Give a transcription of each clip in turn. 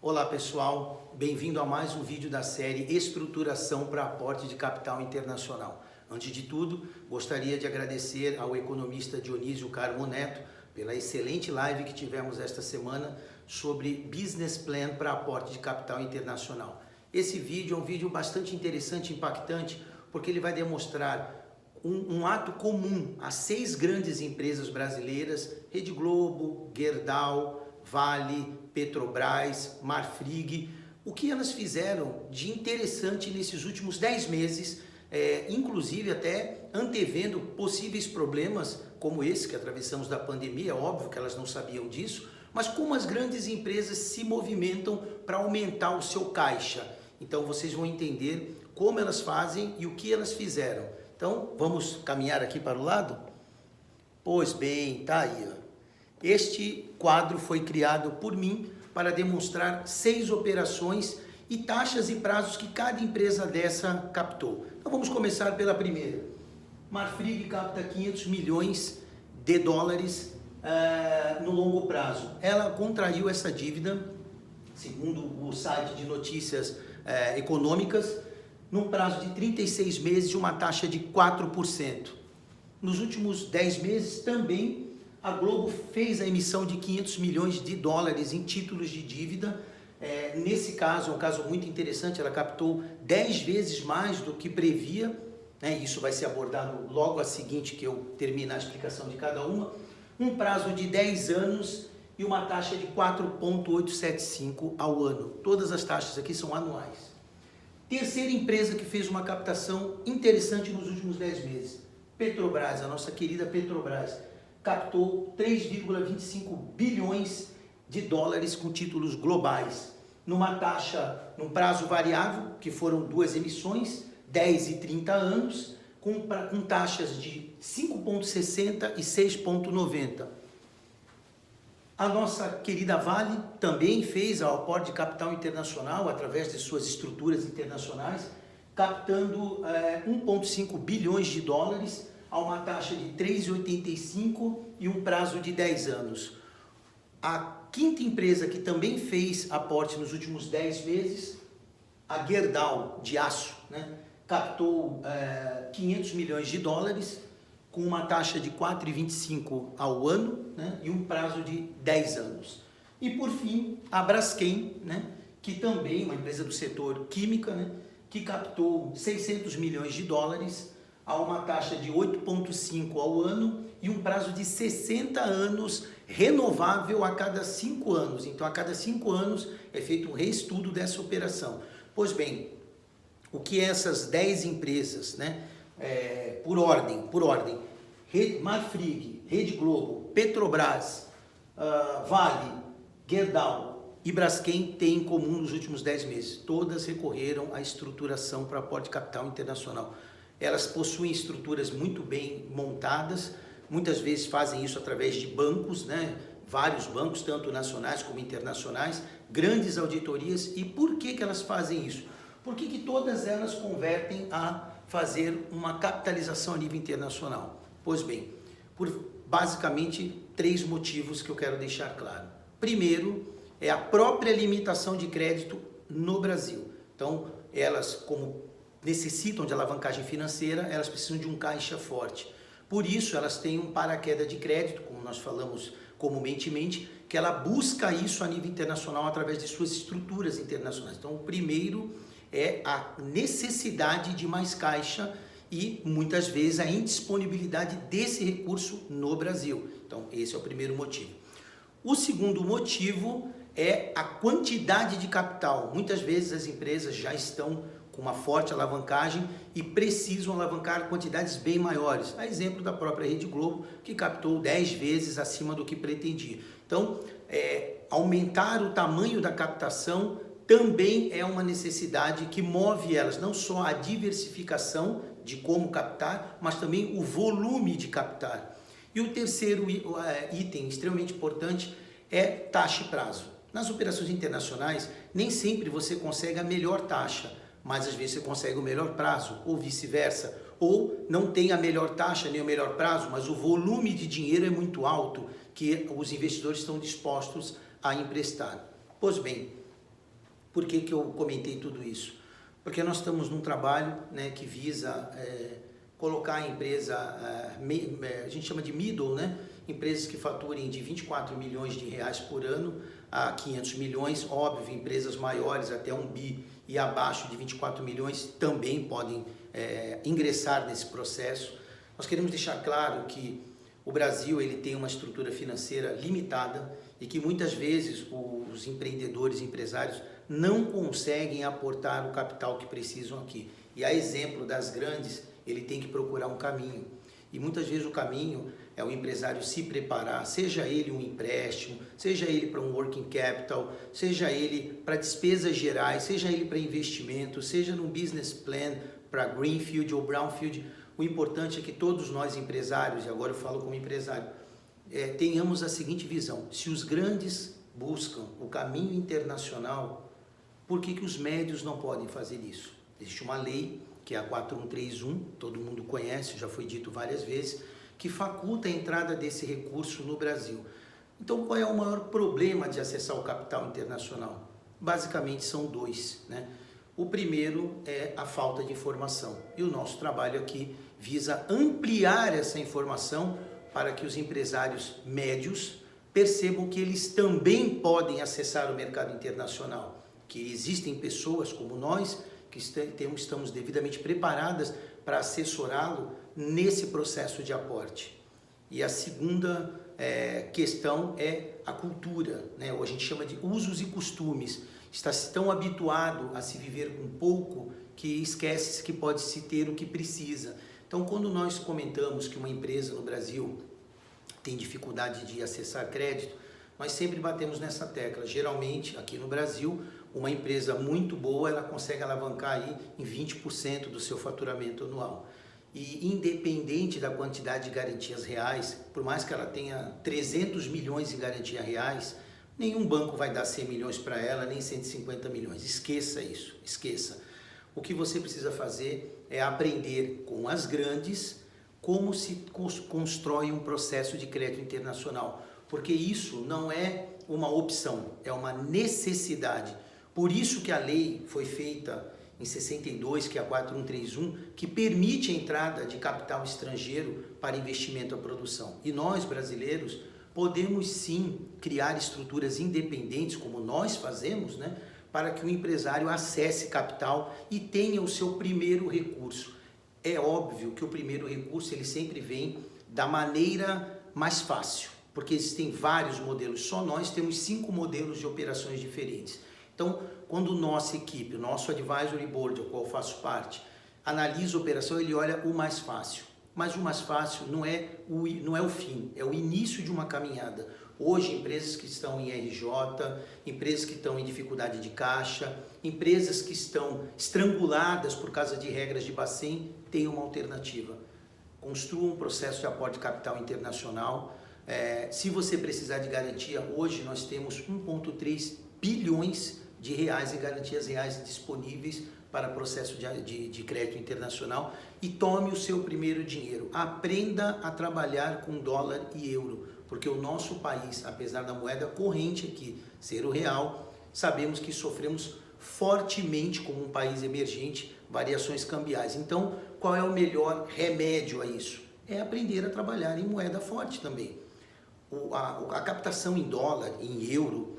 Olá pessoal, bem-vindo a mais um vídeo da série Estruturação para Aporte de Capital Internacional. Antes de tudo, gostaria de agradecer ao economista Dionísio Carmo Neto pela excelente live que tivemos esta semana sobre Business Plan para Aporte de Capital Internacional. Esse vídeo é um vídeo bastante interessante e impactante porque ele vai demonstrar um ato comum a 6 grandes empresas brasileiras, Rede Globo, Gerdau, Vale, Petrobras, Marfrig, o que elas fizeram de interessante nesses últimos 10 meses, inclusive até antevendo possíveis problemas como esse que atravessamos da pandemia. É óbvio que elas não sabiam disso, mas como as grandes empresas se movimentam para aumentar o seu caixa. Então vocês vão entender como elas fazem e o que elas fizeram. Então vamos caminhar aqui para o lado? Pois bem, tá aí, ó. Este quadro foi criado por mim para demonstrar 6 operações e taxas e prazos que cada empresa dessa captou. Então vamos começar pela primeira. Marfrig capta 500 milhões de dólares no longo prazo. Ela contraiu essa dívida, segundo o site de notícias econômicas, num prazo de 36 meses e uma taxa de 4%. Nos últimos 10 meses também a Globo fez a emissão de 500 milhões de dólares em títulos de dívida. Nesse caso, é um caso muito interessante, ela captou 10 vezes mais do que previa, né? Isso vai ser abordado logo a seguinte que eu terminar a explicação de cada uma. Um prazo de 10 anos e uma taxa de 4,875 ao ano. Todas as taxas aqui são anuais. Terceira empresa que fez uma captação interessante nos últimos 10 meses, Petrobras, a nossa querida Petrobras, captou 3,25 bilhões de dólares com títulos globais, numa taxa, num prazo variável, que foram 2 emissões, 10 e 30 anos, com taxas de 5,60 e 6,90. A nossa querida Vale também fez o aporte de capital internacional através de suas estruturas internacionais, captando 1,5 bilhões de dólares a uma taxa de 3,85 e um prazo de 10 anos. A quinta empresa que também fez aporte nos últimos 10 meses, a Gerdau, de aço, né, captou 500 milhões de dólares com uma taxa de 4,25 ao ano, né, e um prazo de 10 anos. E por fim, a Braskem, né, que também é uma empresa do setor química, né, que captou 600 milhões de dólares a uma taxa de 8,5 ao ano e um prazo de 60 anos renovável a cada 5 anos. Então, a cada 5 anos é feito um reestudo dessa operação. Pois bem, o que essas 10 empresas, né, por ordem, Marfrig, Rede Globo, Petrobras, Vale, Gerdau e Braskem têm em comum nos últimos 10 meses? Todas recorreram à estruturação para aporte de capital internacional. Elas possuem estruturas muito bem montadas, muitas vezes fazem isso através de bancos, né? Vários bancos, tanto nacionais como internacionais, grandes auditorias. E por que elas fazem isso? Por que todas elas convertem a fazer uma capitalização a nível internacional? Pois bem, por basicamente 3 motivos que eu quero deixar claro. Primeiro, é a própria limitação de crédito no Brasil. Então, elas, como necessitam de alavancagem financeira, elas precisam de um caixa forte. Por isso, elas têm um paraquedas de crédito, como nós falamos comumente, que ela busca isso a nível internacional através de suas estruturas internacionais. Então, o primeiro é a necessidade de mais caixa e, muitas vezes, a indisponibilidade desse recurso no Brasil. Então, esse é o primeiro motivo. O segundo motivo é a quantidade de capital. Muitas vezes as empresas já estão com uma forte alavancagem e precisam alavancar quantidades bem maiores. A exemplo da própria Rede Globo, que captou 10 vezes acima do que pretendia. Então, aumentar o tamanho da captação também é uma necessidade que move elas, não só a diversificação de como captar, mas também o volume de captar. E o terceiro item extremamente importante é taxa e prazo. Nas operações internacionais, nem sempre você consegue a melhor taxa, mas às vezes você consegue o melhor prazo, ou vice-versa, ou não tem a melhor taxa nem o melhor prazo, mas o volume de dinheiro é muito alto que os investidores estão dispostos a emprestar. Pois bem, Por que eu comentei tudo isso? Porque nós estamos num trabalho, né, que visa colocar a empresa, a gente chama de middle, né? Empresas que faturem de 24 milhões de reais por ano a 500 milhões, óbvio, empresas maiores até 1 bi e abaixo de 24 milhões também podem ingressar nesse processo. Nós queremos deixar claro que o Brasil ele tem uma estrutura financeira limitada e que muitas vezes os empreendedores, empresários não conseguem aportar o capital que precisam aqui. E a exemplo das grandes, ele tem que procurar um caminho. E muitas vezes o caminho é o empresário se preparar, seja ele um empréstimo, seja ele para um working capital, seja ele para despesas gerais, seja ele para investimento, seja num business plan para greenfield ou brownfield. O importante é que todos nós empresários, e agora eu falo como empresário, tenhamos a seguinte visão: se os grandes buscam o caminho internacional, por que os médios não podem fazer isso? Existe uma lei, que é a 4131, todo mundo conhece, já foi dito várias vezes, que faculta a entrada desse recurso no Brasil. Então, qual é o maior problema de acessar o capital internacional? Basicamente são dois, né? O primeiro é a falta de informação, e o nosso trabalho aqui visa ampliar essa informação para que os empresários médios percebam que eles também podem acessar o mercado internacional, que existem pessoas como nós que estamos devidamente preparadas para assessorá-lo nesse processo de aporte. E a segunda questão é a cultura, né? Ou a gente chama de usos e costumes. Está-se tão habituado a se viver com pouco que esquece que pode-se ter o que precisa. Então, quando nós comentamos que uma empresa no Brasil tem dificuldade de acessar crédito, nós sempre batemos nessa tecla. Geralmente, aqui no Brasil, uma empresa muito boa, ela consegue alavancar aí em 20% do seu faturamento anual. E independente da quantidade de garantias reais, por mais que ela tenha 300 milhões em garantia reais, nenhum banco vai dar 100 milhões para ela, nem 150 milhões. Esqueça isso, esqueça. O que você precisa fazer é aprender com as grandes como se constrói um processo de crédito internacional, porque isso não é uma opção, é uma necessidade. Por isso que a lei foi feita em 62, que é a 4131, que permite a entrada de capital estrangeiro para investimento à produção. E nós, brasileiros, podemos sim criar estruturas independentes, como nós fazemos, né, para que o empresário acesse capital e tenha o seu primeiro recurso. É óbvio que o primeiro recurso ele sempre vem da maneira mais fácil, porque existem vários modelos, só nós temos 5 modelos de operações diferentes. Então, quando nossa equipe, o nosso advisory board, ao qual eu faço parte, analisa a operação, ele olha o mais fácil. Mas o mais fácil não é o fim, é o início de uma caminhada. Hoje, empresas que estão em RJ, empresas que estão em dificuldade de caixa, empresas que estão estranguladas por causa de regras de Bacen, têm uma alternativa. Construa um processo de aporte de capital internacional. Se você precisar de garantia, hoje nós temos 1,3 bilhões de reais em garantias reais disponíveis para processo de crédito internacional, e tome o seu primeiro dinheiro. Aprenda a trabalhar com dólar e euro, porque o nosso país, apesar da moeda corrente aqui ser o real, sabemos que sofremos fortemente como um país emergente variações cambiais. Então, qual é o melhor remédio a isso? É aprender a trabalhar em moeda forte também. A captação em dólar, em euro,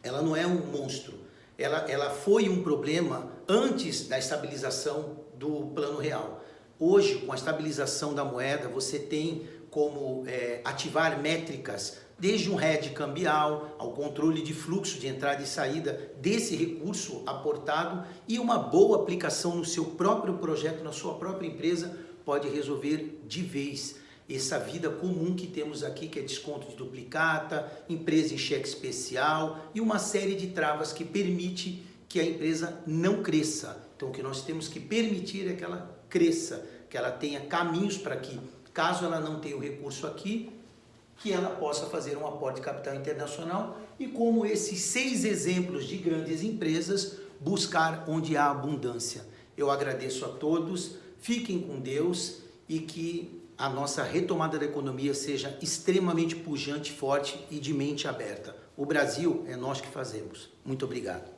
ela não é um monstro. Ela foi um problema antes da estabilização do plano real. Hoje, com a estabilização da moeda, você tem como ativar métricas, desde um hedge cambial, ao controle de fluxo de entrada e saída desse recurso aportado, e uma boa aplicação no seu próprio projeto, na sua própria empresa, pode resolver de vez essa vida comum que temos aqui, que é desconto de duplicata, empresa em cheque especial e uma série de travas que permite que a empresa não cresça. Então, o que nós temos que permitir é que ela cresça, que ela tenha caminhos para que, caso ela não tenha o recurso aqui, que ela possa fazer um aporte de capital internacional e, como esses 6 exemplos de grandes empresas, buscar onde há abundância. Eu agradeço a todos, fiquem com Deus e que a nossa retomada da economia seja extremamente pujante, forte e de mente aberta. O Brasil é nós que fazemos. Muito obrigado.